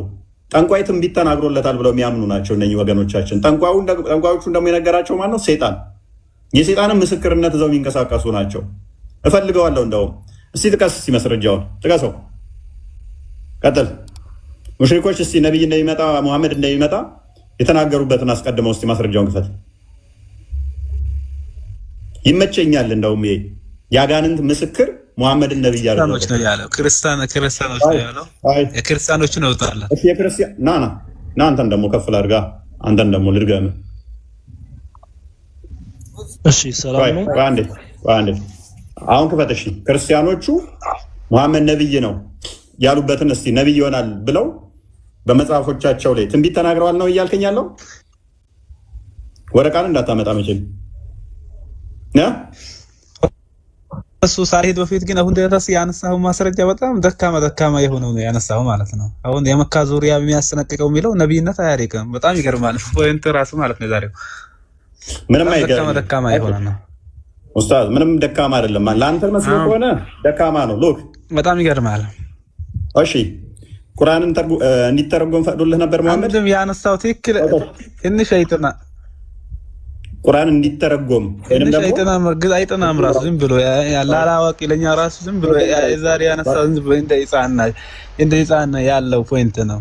ጠንቋይ ትንቢት ተናግሮለታል ብለው የሚያምኑ ናቸው እነኚህ ወገኖቻችን። ጠንቋዮቹን ደግሞ የነገራቸው ማን ነው? ሰይጣን። የሰይጣንን ምስክርነት ይዘው የሚንቀሳቀሱ ናቸው። እፈልገዋለሁ እንደውም። እስቲ ጥቀስ፣ እስቲ መስረጃውን ጥቀሰው። ቀጥል። ሙሽሪኮች እስቲ ነቢይ እንደሚመጣ ሙሐመድ እንደሚመጣ የተናገሩበትን አስቀድመው እስቲ ማስረጃውን ክፈት። ይመቸኛል እንደውም ይሄ የአጋንንት ምስክር ሙሐመድን ነብይ ያለው ክርስቲያኖች ነው ያለው። የክርስቲያኖችን አውጣለ። እሺ የክርስቲያን ና አንተን ደግሞ ከፍ ላድርጋ። አንተን ደግሞ ልድገም። እሺ ሰላም ነው። አንዴ አሁን ክፈት። እሺ ክርስቲያኖቹ ሙሐመድ ነብይ ነው ያሉበትን እስቲ ነብይ ይሆናል ብለው በመጽሐፎቻቸው ላይ ትንቢት ተናግረዋል ነው እያልከኝ ያለው? ወረቃን እንዳታመጣ መቼም እሱ ሳይሄድ በፊት ግን አሁን ድረስ ያነሳው ማስረጃ በጣም ደካማ የሆነው ነው ያነሳው ማለት ነው። አሁን የመካ ዙሪያ የሚያስጠነቅቀው የሚለው ነብይነት አያሪቅም። በጣም ይገርማል። ፖይንት ራሱ ማለት ነው ዛሬው ምንም አይገርም። ደካማ የሆነ ነው ኡስታዝ። ምንም ደካማ አይደለም። ለአንተ መስሎ ከሆነ ደካማ ነው። ሎክ በጣም ይገርማል። እሺ ቁርአንን እንዲተረጎም ፈቅዶልህ ነበር ሙሐመድ? አንድም ያነሳው ትክክል ትንሽ አይተና ቁርአን እንዲተረጎም ወይንም ደግሞ አይጠናም ራሱ ዝም ብሎ ያላላዋቂ ለኛ ራሱ ዝም ብሎ ዛሬ ያነሳው ዝም ብሎ እንደ ህፃን ያለው ፖይንት ነው።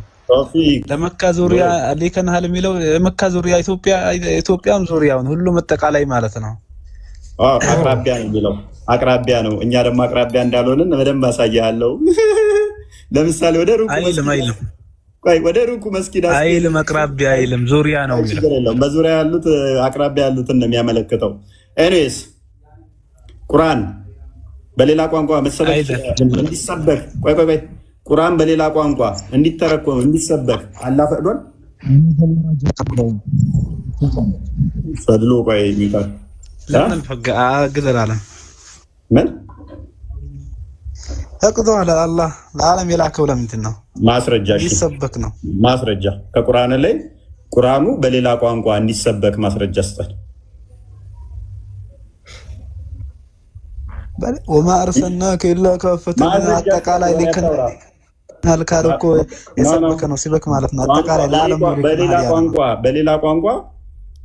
ለመካ ዙሪያ ሊከናል የሚለው መካ ዙሪያ ኢትዮጵያም ዙሪያውን ሁሉ መጠቃላይ ማለት ነው። አቅራቢያ ነው የሚለው አቅራቢያ ነው። እኛ ደግሞ አቅራቢያ እንዳልሆንን በደንብ አሳያለሁ። ለምሳሌ ወደ ሩቁ መስጊድ አይልም አቅራቢያ አይልም ዙሪያ ነው የሚለው። በዙሪያ ያሉት አቅራቢያ ያሉትን ነው የሚያመለክተው። ኤኒዌይስ ቁርአን በሌላ ቋንቋ መሰበክ እንዲሰበክ ቆይ ቁርአን በሌላ ቋንቋ እንዲተረጎም እንዲሰበክ አላህ ፈቅዷል። ፈድሎ ቆይ ይታል ለምን ፈጋ አግዘላለ ምን ፈቅዷል። አላህ ለዓለም የላከው ለምንድን ነው? ማስረጃ ይሰበክ ነው። ማስረጃ ከቁርአን ላይ ቁርአኑ በሌላ ቋንቋ እንዲሰበክ ማስረጃ ስጠን። ወማ አርሰልናከ ኢላ ካፈተን አጠቃላይ ልከናል ካለ እኮ የሰበከ ነው ሲበክ ማለት ነው። አጠቃላይ ለዓለም በሌላ ቋንቋ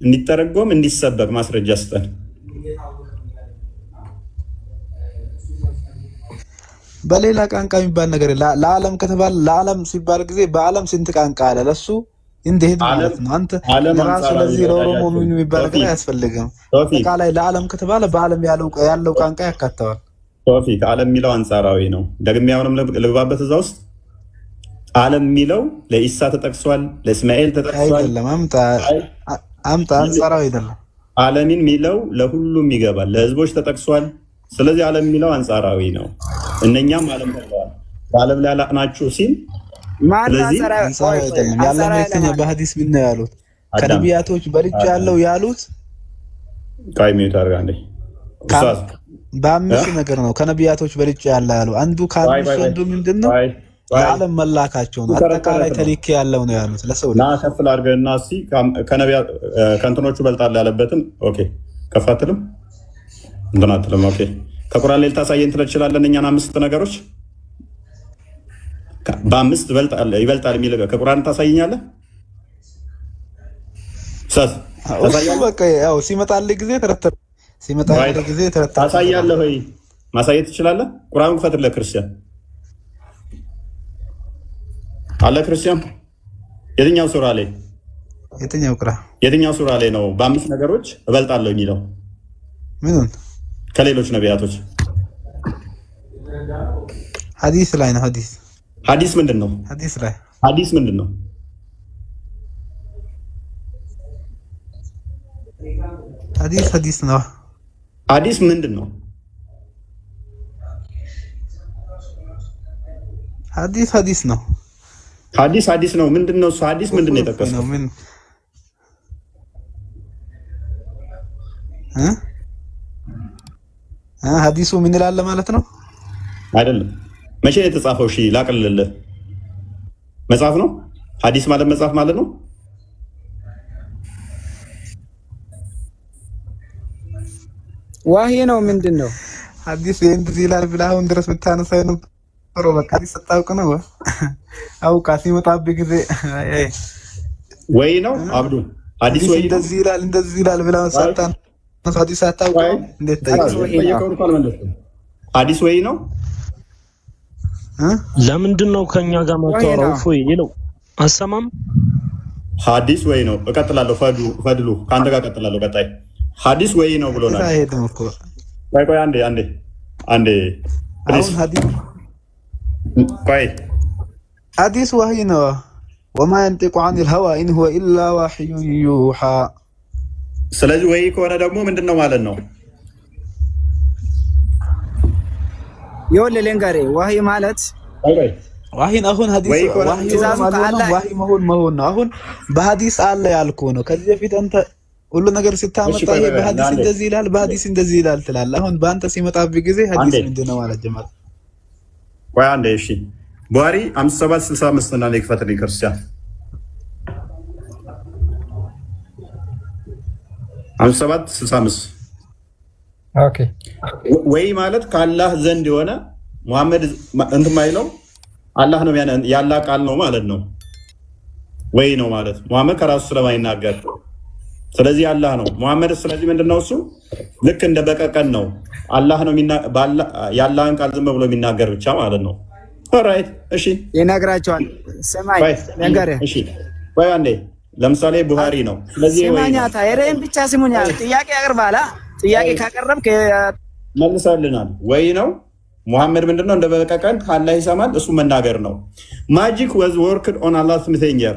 እንዲተረጎም እንዲሰበክ ማስረጃ ስጠን። በሌላ ቋንቋ የሚባል ነገር ለዓለም ከተባለ ለዓለም ሲባል ጊዜ በዓለም ስንት ቋንቋ አለ? ለሱ እንዴት ማለት ነው? አንተ ለራሱ ለዚህ ለኦሮሞ ምን የሚባል ነገር አያስፈልግም። አጠቃላይ ለዓለም ከተባለ በዓለም ያለው ቋንቋ ያካተዋል። ቶፊክ ዓለም የሚለው አንጻራዊ ነው። ደግሜ አሁንም ልግባበት እዛ ውስጥ ዓለም የሚለው ለኢሳ ተጠቅሷል፣ ለእስማኤል ተጠቅሷል። አይደለም አምጣ አንጻራዊ አይደለም። ዓለምን የሚለው ለሁሉም ይገባል፣ ለህዝቦች ተጠቅሷል። ስለዚህ ዓለም የሚለው አንጻራዊ ነው። እነኛም ዓለም ተብለዋል። በዓለም ላይ አላቅናችሁ ሲል ያለመልክተኛ በሐዲስ ምን ነው ያሉት? ከነቢያቶች በልጭ ያለው ያሉት ቃይሜት አርጋ እንዴ በአምስት ነገር ነው። ከነቢያቶች በልጭ ያለ ያለው አንዱ ከአምስቱ አንዱ ምንድነው? ለዓለም መላካቸው ነው። አጠቃላይ ተልኬ ያለው ነው ያሉት ለሰው ና ከፍል አድርገና እስኪ ከነቢያት ከእንትኖቹ በልጣል ያለበትን ኦኬ ከፋትልም እንትን አትልም። ኦኬ ከቁርአን ላይ ልታሳየን ትችላለህ? እኛን አምስት ነገሮች በአምስት ይበልጣል የሚል ከቁርአን ታሳየኛለህ? ሰስ በቃ ያው ሲመጣልህ ጊዜ ተረተር ሲመጣልህ ጊዜ ተረተር ታሳያለህ ወይ? ማሳየት ትችላለህ? ቁርአን ክፈትልህ ክርስቲያን አለ። ክርስቲያን የትኛው ሱራ ላይ የትኛው ሱራ ላይ ነው በአምስት ነገሮች እበልጣለሁ የሚለው? ምኑን ከሌሎች ነቢያቶች? ሐዲስ ላይ ነው። ሐዲስ ምንድን ነው? ሐዲስ ምንድን ነው? ሐዲስ ነው። ሐዲስ ምንድን ነው? ሐዲስ ነው። ሐዲስ ነው። ምንድን ነው እሱ? ሐዲስ ምንድን ነው የጠቀሰው? ሐዲሱ ምን ይላል ማለት ነው? አይደለም። መቼ ነው የተጻፈው? እሺ ላቅልልህ። መጽሐፍ ነው። ሐዲስ ማለት መጽሐፍ ማለት ነው። ዋሂ ነው። ምንድን ነው ሐዲስ? እንደዚህ ይላል ብለህ አሁን ድረስ ብታነሳው ነው ጥሩ። በቃ ሲሰጣውቅ ነው አውቃ ሲመጣብህ ጊዜ ወይ ነው አብዱ ሐዲስ ወይ እንደዚህ ይላል ብለህ ሰጣን ሐዲስ አታውቀው እንዴት ታይቀው? ሐዲስ ወይ ነው። ለምንድን ነው ከኛ ጋር ማታወራው? ፎይ ይለው አሰማም። ሐዲስ ወይ ነው። እቀጥላለሁ። ፈድሉ ካንተ ጋር እቀጥላለሁ። ቀጣይ ሐዲስ ወይ ነው ብሎናል። አይሄድም እኮ ቆይ አንዴ አሁን ሐዲስ ወህይ ነው። ወማ ينطق عن الهوى إن هو إلا وحي يوحى። ስለዚህ ወይ ከሆነ ደግሞ ምንድነው ማለት ነው? ይኸውልህ ልንገርህ፣ ዋሂ ማለት ዋሂን አሁን ሐዲስ ዋሂ መሆን ነው። አሁን በሐዲስ አለ ያልኩህ ነው። ከዚህ በፊት አንተ ሁሉ ነገር ስታመጣ ይሄ በሐዲስ እንደዚህ ይላል፣ በሐዲስ እንደዚህ ይላል ትላለህ። አሁን በአንተ ሲመጣብህ ጊዜ ሐዲስ ምንድነው ማለት ጀመረ? ቆይ አንዴ እሺ። ቡኻሪ 5765 እና ለክፈትልኝ ክርስቲያን 5765 ኦኬ። ወይ ማለት ከአላህ ዘንድ የሆነ ሙሐመድ እንትን ማይለው አላህ ነው ያላ ቃል ነው ማለት ነው። ወይ ነው ማለት ሙሐመድ ከራሱ ስለማይናገር ስለዚህ አላህ ነው ሙሐመድ። ስለዚህ ምንድነው እሱ ልክ እንደ በቀቀን ነው አላህ ነው ያላህን ቃል ዝም ብሎ የሚናገር ብቻ ማለት ነው። ኦራይት እሺ፣ ይነግራቸዋል። ሰማይ ነገርህ እሺ። ቆይ አንዴ ለምሳሌ ቡኻሪ ነው። ስለዚህ ወይ ስማኛታ የረን ብቻ ስሙኛ። ጥያቄ አቅርባላ። ጥያቄ ካቀረብክ መልሰልናል። ወይ ነው ሙሐመድ ምንድነው እንደ በቀቀን ከአላህ ይሰማል፣ እሱ መናገር ነው። magic was worked on Allah's messenger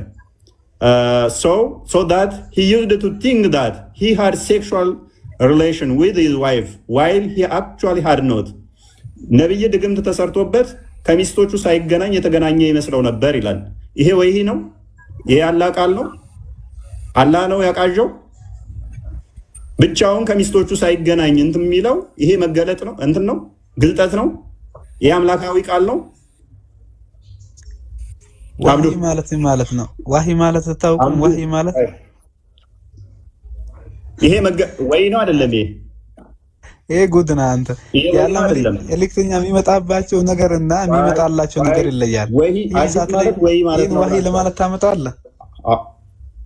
so that he used to think that he had sexual relation with his wife while he actually had not። ነብይ ድግምት ተሰርቶበት ከሚስቶቹ ሳይገናኝ የተገናኘ ይመስለው ነበር ይላል። ይሄ ወይ ነው? ይሄ አላህ ቃል ነው? አላህ ነው ያቃዠው? ብቻውን ከሚስቶቹ ሳይገናኝ እንትን የሚለው ይሄ መገለጥ ነው፣ እንትን ነው፣ ግልጠት ነው። ይሄ አምላካዊ ቃል ነው። ዋሂ ማለት ነው። ዋሂ ማለት ታውቁም? ዋሂ ማለት ይሄ ወይ ነው አይደለም? ይሄ ጉድና አንተ ያላ ኤሌክትሪኛ የሚመጣባቸው ነገርና የሚመጣላቸው ነገር ይለያል። ወይ ለማለት ታመጣለህ።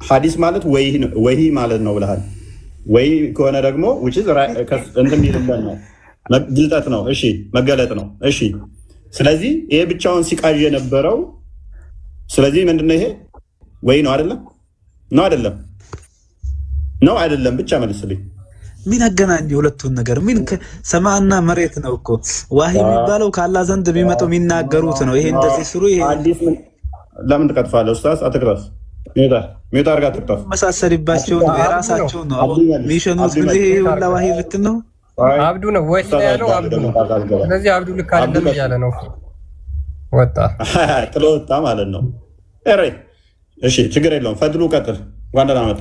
ሐዲስ ማለት ወይ ማለት ነው ብለሃል። ወይ ከሆነ ደግሞ እንትን ይልለን ነው ግልጠት ነው። እሺ መገለጥ ነው። እሺ ስለዚህ ይሄ ብቻውን ሲቃዥ የነበረው ስለዚህ ምንድነው ይሄ? ወይ ነው አይደለም? ነው አይደለም? ነው አይደለም? ብቻ መልስልኝ። ምን አገናኝ ሁለቱን ነገር? ምን ሰማዕና መሬት ነው እኮ። ዋሂ የሚባለው ከአላህ ዘንድ የሚመጣው የሚናገሩት ነው። ይሄ እንደዚህ ስሩ። ይሄ አዲስ ለምን ትቀጥፋለህ ኡስታዝ? አትቅጠፍ። ሜታ አርጋ ትቀጥፍ። መሳሰሪባቸው ነው የራሳቸው ነው ሚሽኑት። ግን ይሄ ሁላ ዋሂ ልትን ነው። አብዱ ነው ወይ ያለው? አብዱ ነው። ስለዚህ አብዱ ልክ አይደለም እያለ ነው። ወጣ ጥሎ ወጣ ማለት ነው። እሺ ችግር የለውም። ፈድሉ ቀጥል። ዋንደና መጣ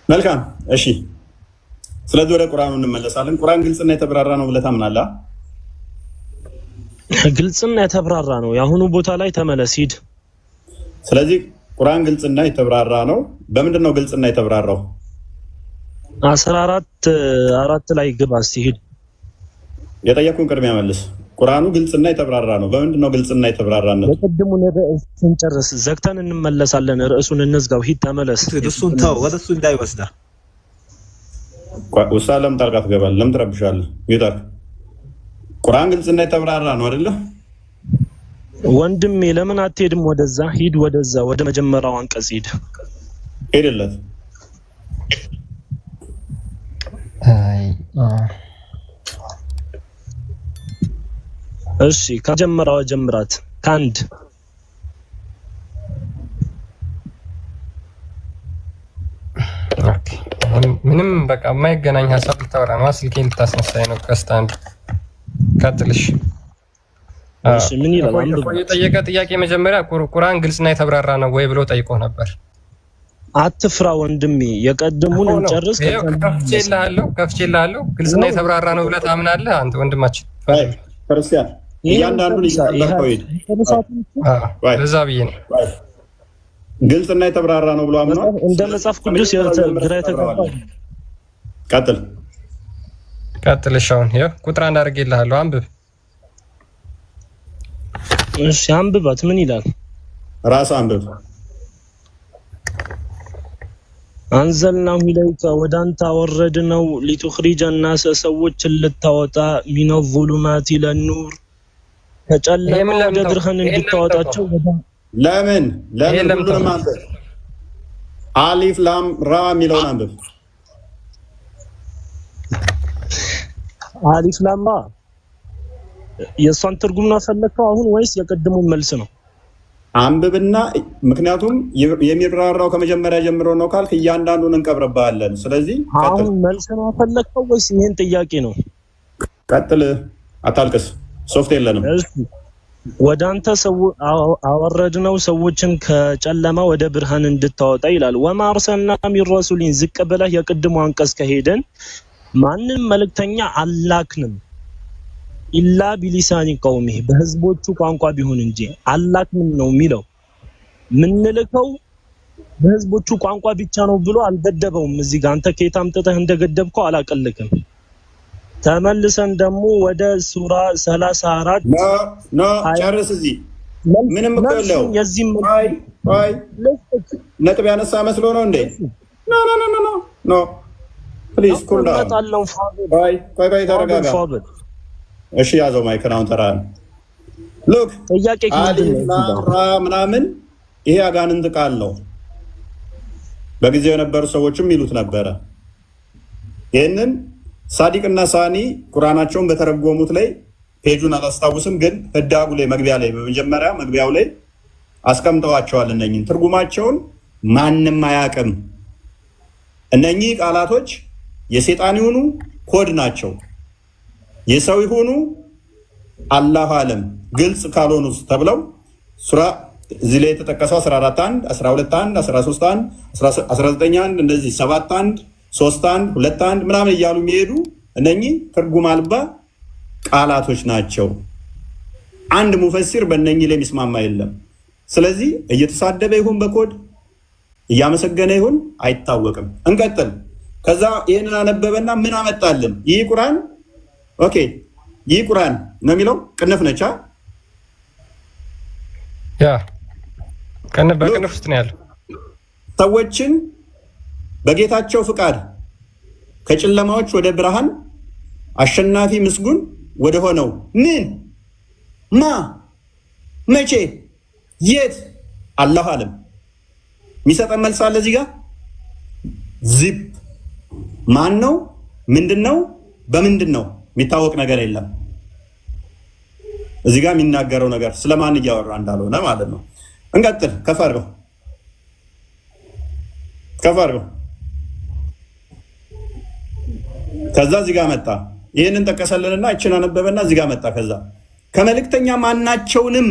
መልካም። እሺ ስለዚህ ወደ ቁርአኑ እንመለሳለን። ቁርአን ግልጽና የተብራራ ነው ብለህ ታምናለህ? ግልጽና የተብራራ ነው። የአሁኑ ቦታ ላይ ተመለስ ሂድ። ስለዚህ ቁርአን ግልጽና የተብራራ ነው። በምንድን ነው ግልጽና የተብራራው? 14 ላይ ግባ እስቲ ሂድ። የጠየቁን ቅድሚያ መልስ። ቁርአኑ ግልጽና የተብራራ ነው። በምንድን ነው ግልጽና የተብራራነት? የቅድሙን ርዕስ ስንጨርስ ዘግተን እንመለሳለን። ርዕሱን እንዝጋው። ሂድ ተመለስ። እሱን ተው፣ ወደ እሱ እንዳይወስዳ። ኡስታዝ ለምን ጣልቃ ትገባለህ? ለምን ትረብሻለህ? ይታል ቁርአን ግልጽና የተብራራ ነው አይደለ? ወንድሜ ለምን አትሄድም ወደዛ? ሂድ ወደዛ፣ ወደ መጀመሪያው አንቀጽ ሂድ። ሄደለት እሺ ከጀመራው ጀምራት ካንድ ኦኬ። ምንም በቃ የማይገናኝ ሀሳብ ልታወራ ነው። ስልኬን ልታስነሳኝ ነው። ቀስታንድ ቀጥልሽ። እሺ ምን ይላል? የጠየቀ ጥያቄ መጀመሪያ ቁርአን ግልጽና የተብራራ ነው ወይ ብሎ ጠይቆ ነበር። አትፍራ ወንድሜ፣ የቀድሙን እንጨርስ። ከፍቼልሃለሁ። ግልጽና የተብራራ ነው ብለህ ታምናለህ አንተ ወንድማችን? ክርስቲያን እያንዳንዱን ለዛ ብዬ ነው። ግልጽና የተብራራ ነው ብሎ አምኗል። እንደ መጽሐፍ ቅዱስ ግራ የተገባ ቀጥል። እሺ አሁን ይኸው ቁጥር 1 አድርጌልሃለሁ፣ አንብብ። እሺ አንብባት። ምን ይላል? ራስ አንብብ። አንዘልናሁ ኢለይከ ወደ አንተ አወረድነው ሊቱኽሪጀ ናሰ ሰዎችን ልታወጣ ሚነ ዙሉማት ኢለኑር ከጨለማ ወደ ብርሃን እንድታወጣቸው። ለምን ሁሉንም አንብብ። አሊፍ ላም ራ የሚለውን አንብብ። አሊፍ ላም ራ የእሷን ትርጉም ነው ፈለከው አሁን ወይስ የቀድሙን መልስ ነው? አንብብና፣ ምክንያቱም የሚብራራው ከመጀመሪያ ጀምሮ ነው ካልክ እያንዳንዱን እንቀብርብሃለን። ስለዚህ አሁን መልስ ነው ፈለከው ወይስ ይሄን ጥያቄ ነው? ቀጥል፣ አታልቅስ። ሶፍት የለንም። ወደ አንተ አወረድነው ሰዎችን ከጨለማ ወደ ብርሃን እንድታወጣ ይላል። ወማ አርሰልና ሚን ረሱሊን ዝቅ ብለህ የቅድሙ አንቀጽ ከሄደን ማንም መልእክተኛ አላክንም ኢላ ቢሊሳኒ ቀውሚህ በህዝቦቹ ቋንቋ ቢሆን እንጂ አላክንም ነው የሚለው። ምንልከው በህዝቦቹ ቋንቋ ብቻ ነው ብሎ አልገደበውም። እዚህ ጋር አንተ ከየት አምጥተህ እንደገደብከው አላቀልክም። ተመልሰን ደግሞ ወደ ሱራ 34 ኖ ጨርስ። እዚህ ምንም እኮ የለው። ነጥብ ያነሳ መስሎ ነው እንዴ? ኖ ፕሊዝ ኩል ዳውን። ቆይ ተረጋጋ። እሺ ያዘው ማይክን። አሁን ተራ ሉክ ጥያቄ ምናምን ይሄ አጋንንት ቃል ነው። በጊዜው የነበሩ ሰዎችም ይሉት ነበረ። ይህንን ሳዲቅና ሳኒ ቁርአናቸውን በተረጎሙት ላይ ፔጁን አላስታውስም፣ ግን ህዳጉ ላይ በመጀመሪያ መግቢያው ላይ አስቀምጠዋቸዋል። እነኝን ትርጉማቸውን ማንም አያውቅም። እነኚህ ቃላቶች የሴጣን ይሁኑ ኮድ ናቸው፣ የሰው ይሁኑ አላሁ አለም ግልጽ ካልሆኑ ተብለው ሱራ እዚህ ላይ የተጠቀሰው 14:1 12:1 13:1 19:1 እንደዚህ 7:1 3:1 2:1 ምናምን እያሉ የሚሄዱ እነኚህ ትርጉም አልባ ቃላቶች ናቸው። አንድ ሙፈሲር በእነኚህ ላይ የሚስማማ የለም። ስለዚህ እየተሳደበ ይሁን በኮድ እያመሰገነ ይሁን አይታወቅም። እንቀጥል። ከዛ ይህንን አነበበና ምን አመጣልን? ይህ ቁርአን ኦኬ፣ ይህ ቁርአን ነው የሚለው ቅንፍ ነቻ ያ ቅንፍ በቅንፍ ውስጥ ነው ያለው። ሰዎችን በጌታቸው ፍቃድ ከጨለማዎች ወደ ብርሃን አሸናፊ ምስጉን ወደ ሆነው ምን ማ መቼ የት አላህ አለም የሚሰጠን መልስ አለ። እዚህ ጋር ዚፕ ማን ነው? ምንድን ነው? በምንድን ነው? የሚታወቅ ነገር የለም። እዚህ ጋር የሚናገረው ነገር ስለማን እያወራ እንዳልሆነ ማለት ነው። እንቀጥል። ከፍ አድርገው ከፍ አድርገው። ከዛ እዚህ ጋር መጣ። ይህንን ጠቀሰልንና እችን አነበበና እዚህ ጋር መጣ። ከዛ ከመልእክተኛ ማናቸውንም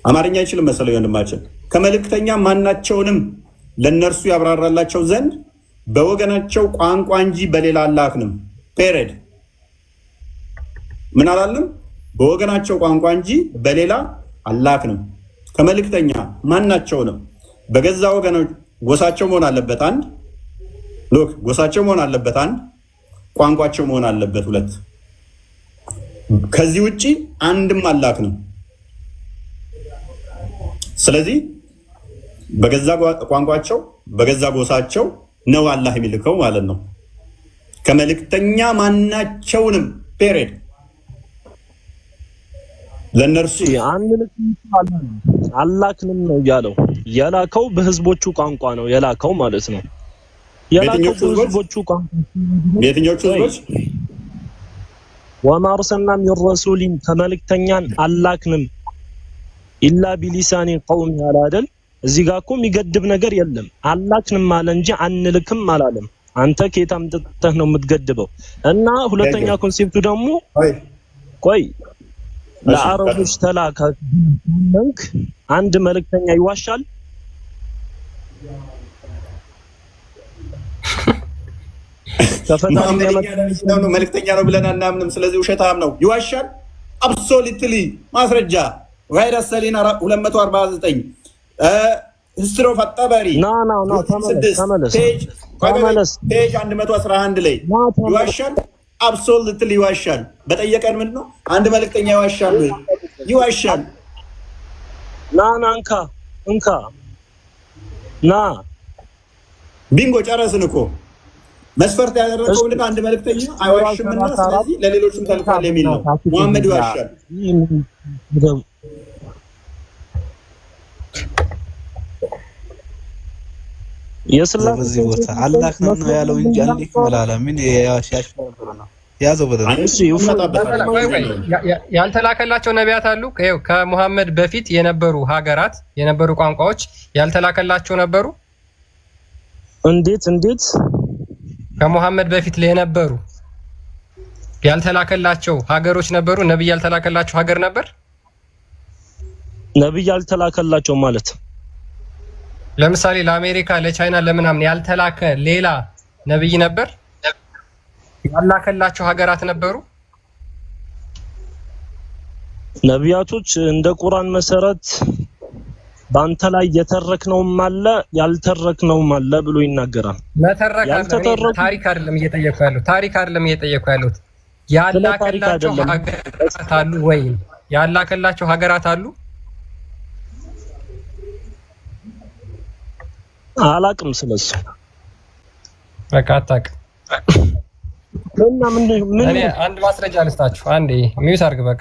አማርኛ አይችልም መሰለኝ ወንድማችን። ከመልእክተኛ ማናቸውንም ለነርሱ ያብራራላቸው ዘንድ በወገናቸው ቋንቋ እንጂ በሌላ አላክንም። ፔሬድ ምን አላለም? በወገናቸው ቋንቋ እንጂ በሌላ አላክንም። ከመልእክተኛ ማናቸውንም በገዛ ወገኖች ጎሳቸው መሆን አለበት። አንድ ሎክ ጎሳቸው መሆን አለበት። አንድ ቋንቋቸው መሆን አለበት። ሁለት ከዚህ ውጪ አንድም አላክንም። ስለዚህ በገዛ ቋንቋቸው በገዛ ጎሳቸው ነው አላህ የሚልከው ማለት ነው። ከመልእክተኛ ማናቸውንም ፔሬድ ለነርሱ አላክንም ነው ያለው። የላከው በህዝቦቹ ቋንቋ ነው የላከው ማለት ነው። የላከው በህዝቦቹ ቋንቋ። የትኞቹ ህዝቦች? ወማ አርሰልና ሚን ረሱሊን ከመልእክተኛን አላክንም ኢላ ቢሊሳኒ ቀውም ያለ አይደል? እዚህ ጋር እኮ የሚገድብ ነገር የለም። አላክንም አለ እንጂ አንልክም አላለም። አንተ ከየት አምጥተህ ነው የምትገድበው? እና ሁለተኛ ኮንሴፕቱ ደግሞ ቆይ ለአረቦች ተላከ መንክ አንድ መልእክተኛ ይዋሻል? መልእክተኛ ነው ብለን አናምንም። ስለዚህ ውሸታም ነው፣ ይዋሻል። አብሶሉትሊ ማስረጃ ቫይረስ ሰሊና 249 ሂስትሪ ኦፍ አጣባሪ ፔጅ 111 ላይ ይዋሻል። አብሶሉትሊ ይዋሻል። በጠየቀን ምንድን ነው አንድ መልእክተኛ ይዋሻል ወይ? ይዋሻል። እንካ ና ቢንጎ ጨረስን እኮ። መስፈርት ያደረገው ምንድን ነው? አንድ መልእክተኛ አይዋሽምና ስለዚህ ለሌሎችም ተልኳል የሚል ነው። ሙሐመድ ይዋሻል። የስላሴ ቦታ አላህ ነው ያለው እንጂ አልክ ወላላ ምን ያሻሽ ነው ያዘው በደረሰ ያልተላከላቸው ነቢያት አሉ። ከሙሐመድ በፊት የነበሩ ሀገራት የነበሩ ቋንቋዎች ያልተላከላቸው ነበሩ። እንዴት ከሙሐመድ በፊት የነበሩ ያልተላከላቸው ሀገሮች ነበሩ። ነብይ ያልተላከላቸው ሀገር ነበር። ነብይ ያልተላከላቸው ማለት ለምሳሌ ለአሜሪካ፣ ለቻይና፣ ለምናምን ያልተላከ ሌላ ነብይ ነበር። ያላከላቸው ሀገራት ነበሩ። ነቢያቶች እንደ ቁርአን መሰረት ባንተ ላይ የተረክነውም አለ ያልተረክነውም አለ ብሎ ይናገራል። ታሪክ አይደለም እየጠየቁ ያሉት ያላከላቸው ሀገራት አሉ ወይ? ያላከላቸው ሀገራት አሉ? አላቅም ስለሱ በቃ አታውቅም። እኔ አንድ ማስረጃ ልስጣችሁ። አንዴ ሚውት አድርግ። በቃ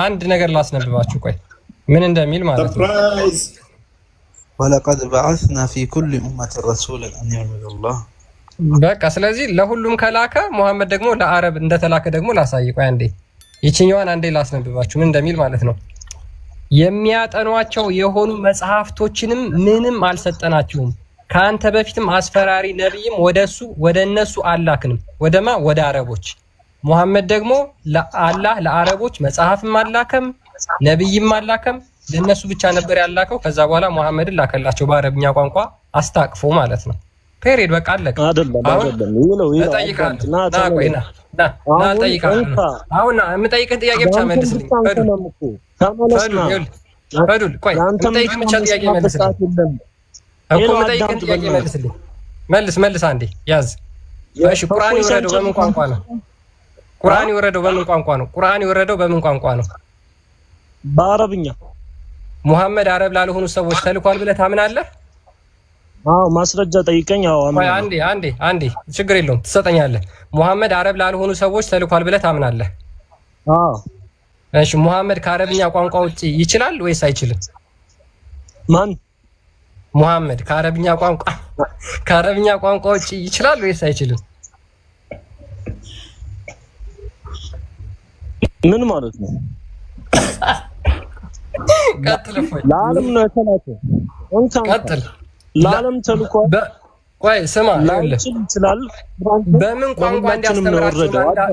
አንድ ነገር ላስነብባችሁ። ቆይ ምን እንደሚል ማለት ነው። ወለቀድ በዐስና ፊ ኩሊ ኡመት ረሱላን አን ያዕቡዱላህ። በቃ ስለዚህ ለሁሉም ከላከ ሙሐመድ ደግሞ ለአረብ እንደተላከ ደግሞ ላሳይ። ቆይ አንዴ ይችኛዋን አንዴ ላስነብባችሁ ምን እንደሚል ማለት ነው። የሚያጠኗቸው የሆኑ መጽሐፍቶችንም ምንም አልሰጠናቸውም። ከአንተ በፊትም አስፈራሪ ነብይም ወደ እነሱ አላክንም። ወደማ ወደ አረቦች። ሙሐመድ ደግሞ ለአላህ ለአረቦች መጽሐፍም አላከም ነብይም አላከም። ለነሱ ብቻ ነበር ያላከው። ከዛ በኋላ ሙሐመድን ላከላቸው በአረብኛ ቋንቋ አስታቅፎ ማለት ነው። ፔሪድ በቃ አለቀ። አይደለም ይለው እጠይቅሃለሁ። ና ቆይ ና እጠይቅሃለሁ። አሁን የምጠይቅህን ጥያቄ ብቻ መልስልኝ። ፈዱል ቆይ የምጠይቅህን ብቻ ጥያቄ መልስልኝ እኮ የምጠይቅህን ጥያቄ መልስልኝ። መልስ አንዴ ያዝ። እሺ ቁርአን የወረደው በምን ቋንቋ ነው? ቁርአን የወረደው በምን ቋንቋ ነው? በአረብኛ። ሙሐመድ አረብ ላልሆኑ ሰዎች ተልኳል ብለህ ታምናለህ? አዎ ማስረጃ ጠይቀኝ። አዎ አንዴ ችግር የለውም ትሰጠኛለህ። ሙሐመድ አረብ ላልሆኑ ሰዎች ተልኳል ብለህ ታምናለህ? አዎ። እሺ ሙሐመድ ከአረብኛ ቋንቋ ውጪ ይችላል ወይስ አይችልም? ማን? ሙሐመድ ከአረብኛ ቋንቋ ውጪ ይችላል ወይስ አይችልም? ምን ማለት ነው? ቀጥል። ለዓለም ነው የተላከው። ቀጥል። ለዓለም ተልኮ ቆይ ስማ፣ ይችላል በምን ቋንቋ እንዲያስተምራቸው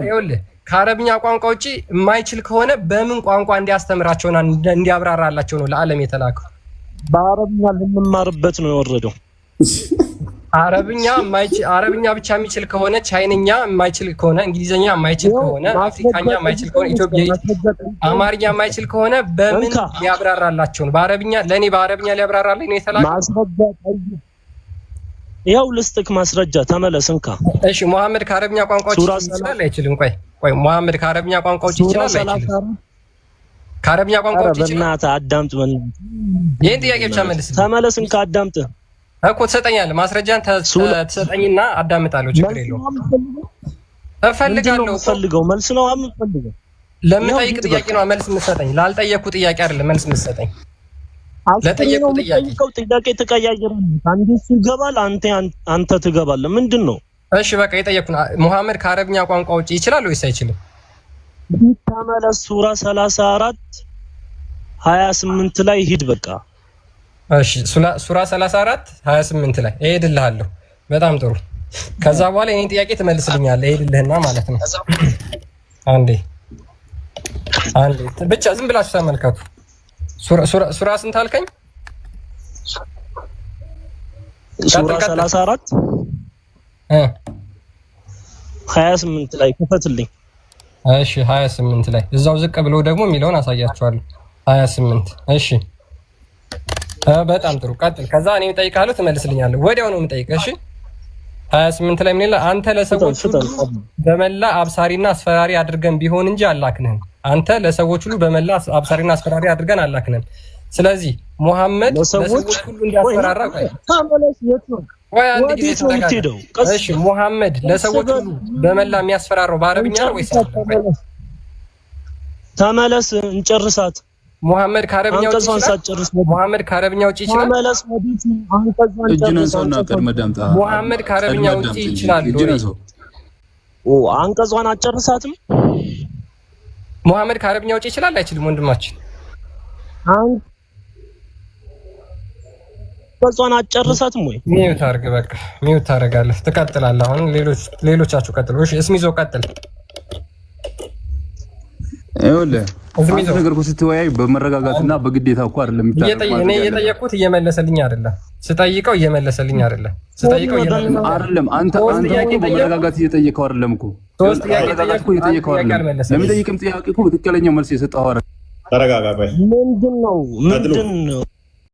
ይኸውልህ፣ ከአረብኛ ቋንቋ ውጪ የማይችል ከሆነ በምን ቋንቋ እንዲያስተምራቸውና እንዲያብራራላቸው ነው ለዓለም የተላከው? በአረብኛ ልንማርበት ነው የወረደው። አረብኛ ብቻ የሚችል ከሆነ፣ ቻይንኛ የማይችል ከሆነ፣ እንግሊዝኛ የማይችል ከሆነ፣ አፍሪካኛ የማይችል ከሆነ፣ አማርኛ የማይችል ከሆነ በምን ሊያብራራላቸው ነው? ለእኔ በአረብኛ ሊያብራራልኝ ነው የተላከው። ማስረጃ ይኸው ልስጥክ ማስረጃ። ተመለስ እንካ። እሺ ሙሐመድ ከአረብኛ ቋንቋ ውጪ ይችላል አይችልም? ቆይ ሙሐመድ ከአረብኛ ቋንቋ ውጪ ይችላል አይችልም? ከአረብኛ ቋንቋ ውጪ ይችላል? በእናትህ አዳምጥ። ይሄን ጥያቄ ብቻ መልስ። ተመለስ እንካ አዳምጥ እኮ ትሰጠኛለህ። ማስረጃን ትሰጠኝና አዳምጣለሁ። ችግር የለውም። እፈልጋለሁ መልስ ነው የምፈልገው። ለምጠይቅ ጥያቄ ነው መልስ የምትሰጠኝ። ላልጠየቅኩ ጥያቄ አይደለም መልስ የምትሰጠኝ። ለጠየቅኩ ጥያቄ ተቀያየራለህ። አንዱ እሱ ይገባል፣ አንተ ትገባለህ። ምንድን ነው? እሺ በቃ የጠየቅኩ ሙሐመድ ከአረብኛ ቋንቋ ውጪ ይችላል ወይስ አይችልም? ተመለስ። ሱራ 34 28 ላይ ሂድ በቃ። እሺ ሱራ 34 28 ላይ እሄድልሃለሁ። በጣም ጥሩ። ከዛ በኋላ የኔን ጥያቄ ትመልስልኛለህ። እሄድልህና ማለት ነው። አንዴ ብቻ ዝም ብላችሁ ተመልከቱ። ሱራ ስንት አልከኝ? ሱራ 34 28 ላይ ክፈትልኝ። እሺ 28 ላይ እዛው ዝቅ ብሎ ደግሞ የሚለውን አሳያችኋለሁ። 28 እሺ በጣም ጥሩ ቀጥል። ከዛ እኔ እጠይቅሃለሁ ትመልስልኛለህ። ወዲያው ነው የምጠይቅህ። እሺ 28 ላይ ምን ይላል? አንተ ለሰዎች ሁሉ በመላ አብሳሪና አስፈራሪ አድርገን ቢሆን እንጂ አላክንህም። አንተ ለሰዎች ሁሉ በመላ አብሳሪና አስፈራሪ አድርገን አላክንህም። ስለዚህ ሙሐመድ ለሰዎች ሁሉ እንዲያስፈራራ ወይ አንድ ጊዜ ተጠጋጋ። እሺ ሙሐመድ ለሰዎች ሁሉ በመላ የሚያስፈራራው በአረብኛ ነው ወይስ? ተመለስ እንጨርሳት። ሙሐመድ ከአረብኛ ውጪ ይችላል? ሙሐመድ ከአረብኛ ውጪ ይችላል? ሙሐመድ ከአረብኛ ውጪ ይችላል? አንቀጿን አጨርሳትም። ሙሐመድ ከአረብኛ ውጪ ይችላል አይችልም? ወንድማችን አንቀጿን አጨርሳትም ወይ? ሚውት አድርግ። በቃ ሚውት ታደርጋለህ። ትቀጥላለህ። አሁን ሌሎቻችሁ ቀጥሉ። እሺ እስሚዞ ቀጥል። ይኸውልህ አንተ ነገር እኮ ስትወያይ በመረጋጋትና በግዴታ እኮ አይደለም የሚታረቀው። እኔ እየጠየቅኩት እየመለሰልኝ አይደለም። ስጠይቀው እየመለሰልኝ አይደለም። አንተ በመረጋጋት እየጠየቀው አይደለም እኮ። ሶስት ጥያቄ እየጠየቀው አይደለም። ለሚጠይቅም ጥያቄ እኮ ትክክለኛ መልስ የሰጠው አይደለም። ተረጋጋ። ምንድን ነው